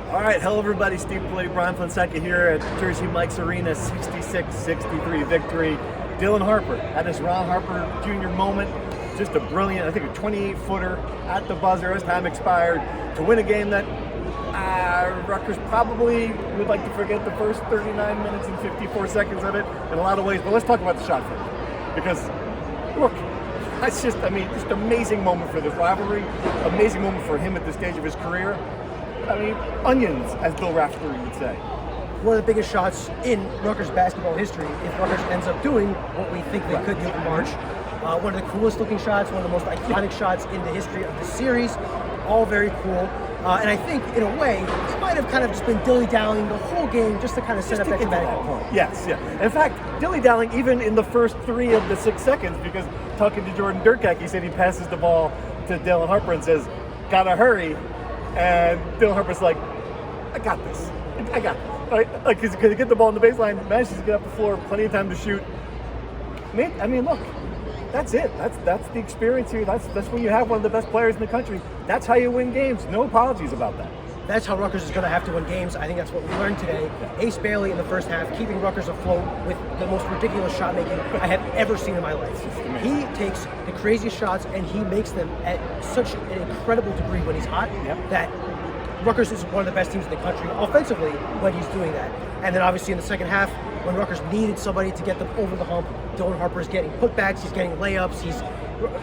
All right, hello everybody. Steve Politi, Brian Fonseca here at Jersey Mike's Arena, 66-63 victory. Dylan Harper had his Ron Harper Jr. moment. Just a brilliant, I think a 28-footer at the buzzer as time expired to win a game that Rutgers probably would like to forget the first 39 minutes and 54 seconds of it in a lot of ways. But let's talk about the shot first. Because, look, that's just amazing moment for this rivalry. Amazing moment for him at this stage of his career. I mean, onions, as Bill Raftery would say. One of the biggest shots in Rutgers basketball history if Rutgers ends up doing what we think they could do in March. One of the coolest looking shots, one of the most iconic shots in the history of the series. All very cool. And I think, in a way, it might have kind of just been dilly-dallying the whole game just to kind of set up that dramatic point. Yes, yeah. In fact, dilly-dallying even in the first 3 of the 6 seconds, because talking to Jordan Durkak, he said he passes the ball to Dylan Harper and says, "Gotta hurry." And Dylan Harper's like, I got this. Right? Like, he's going to get the ball in the baseline, manages to get up the floor, plenty of time to shoot. I mean, look, that's it. That's the experience here. That's when you have one of the best players in the country. That's how you win games. No apologies about that. That's how Rutgers is going to have to win games. I think that's what we learned today. Ace Bailey in the first half, keeping Rutgers afloat with the most ridiculous shot making I have ever seen in my life. He takes the craziest shots and he makes them at such an incredible degree when he's hot that Rutgers is one of the best teams in the country offensively when he's doing that. And then obviously in the second half, when Rutgers needed somebody to get them over the hump, Dylan Harper is getting putbacks, he's getting layups,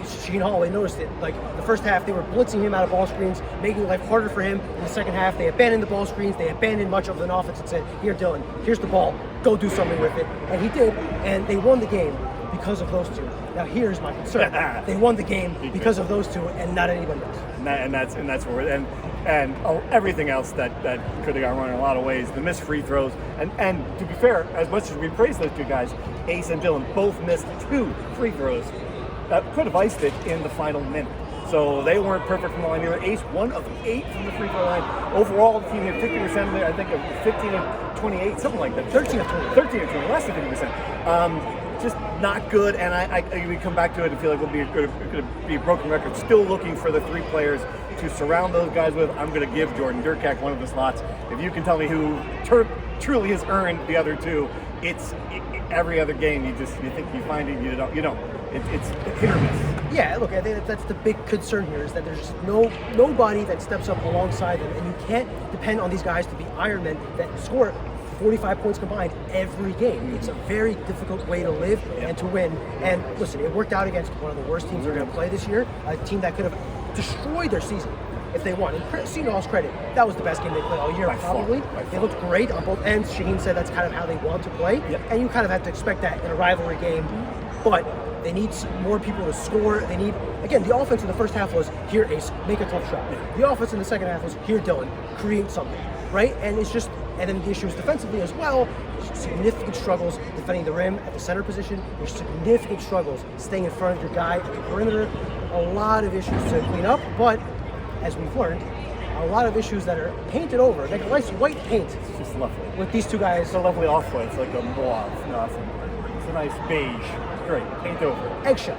Seton Hall, I noticed it. Like the first half, they were blitzing him out of ball screens, making life harder for him. In the second half, they abandoned the ball screens, they abandoned much of an offense and said, "Here, Dylan, here's the ball, go do something with it." And he did, and they won the game because of those two. Now here's my concern: they won the game because of those two, and not anybody else. And that's where and everything else that could have gone wrong in a lot of ways. The missed free throws, and to be fair, as much as we praise those two guys, Ace and Dylan both missed 2 free throws that could have iced it in the final minute. So they weren't perfect from the line either. Ace 1 of 8 from the free throw line. Overall, the team had 50% there. I think of 15 of 28, something like that. 13 of 20. 13 of 20, less than 50%. Just not good, and we come back to it and feel like we'll going to be a broken record. Still looking for the 3 players to surround those guys with. I'm going to give Jordan Durkak one of the slots. If you can tell me who truly has earned the other 2, it's every other game. You think you find it, you don't. It's hit or miss. Yeah, look, I think that's the big concern here is that there's just nobody that steps up alongside them, and you can't depend on these guys to be Ironmen that score 45 points combined every game. It's a very difficult way to live and to win. And listen, it worked out against one of the worst teams they're going to play this year, a team that could have destroyed their season if they won. And Seton Hall's credit, that was the best game they played all year, probably. They looked great on both ends. Shaheen said that's kind of how they want to play, and you kind of have to expect that in a rivalry game. But they need more people to score. They need, again, the offense in the first half was, here, Ace, make a tough shot. The offense in the second half was, here, Dylan, create something, right? And it's just, and then the issue is defensively as well. Significant struggles defending the rim at the center position. There's significant struggles staying in front of your guy at the perimeter. A lot of issues to clean up, but as we've learned, a lot of issues that are painted over, like a nice white paint. It's just lovely. With these two guys. It's a lovely off-white. It's like a mauve. No, it's a nice beige. Great. Paint over. Eggshell.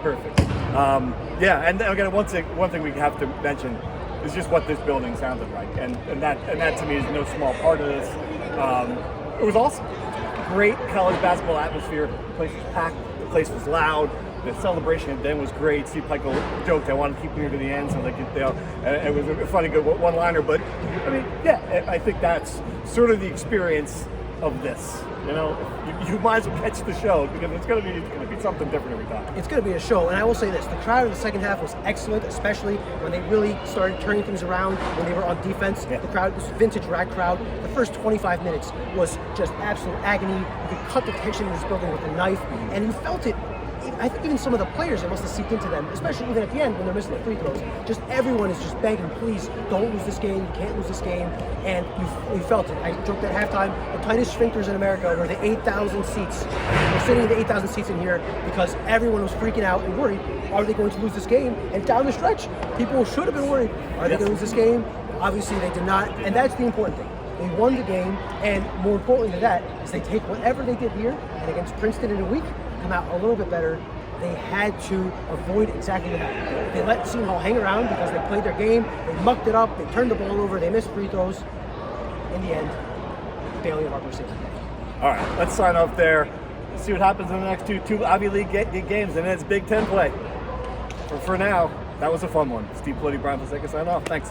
Perfect. And again, one thing we have to mention is just what this building sounded like, and that to me is no small part of this. It was awesome. Great college basketball atmosphere. The place was packed. The place was loud. The celebration then was great. Steve Pikel joked, "I want to keep them here to the end," so it was a funny, good one-liner. But I mean, I think that's sort of the experience of this. You might as well catch the show because it's going to be something different every time. It's going to be a show, and I will say this: the crowd in the second half was excellent, especially when they really started turning things around when they were on defense. The crowd, this vintage rag crowd, the first 25 minutes was just absolute agony. You could cut the tension in this building with a knife, and you felt it. I think even some of the players, it must have seeped into them, especially even at the end when they're missing the free throws. Just everyone is just begging, please don't lose this game. You can't lose this game. And you felt it. I joked at halftime, the tightest sphincters in America were the 8,000 seats. We're sitting in the 8,000 seats in here because everyone was freaking out and worried. Are they going to lose this game? And down the stretch, people should have been worried. Are they going to lose this game? Obviously, they did not. And that's the important thing. They won the game, and more importantly than that is they take whatever they did here and against Princeton in a week, come out a little bit better, they had to avoid exactly that. They let Seton Hall hang around because they played their game, they mucked it up, they turned the ball over, they missed free throws. In the end, Bailey and Harper saved it. All right, let's sign off there. See what happens in the next two Ivy League games, and then it's Big Ten play. For now, that was a fun one. Steve Politi, Brian Fonseca, sign off. Thanks.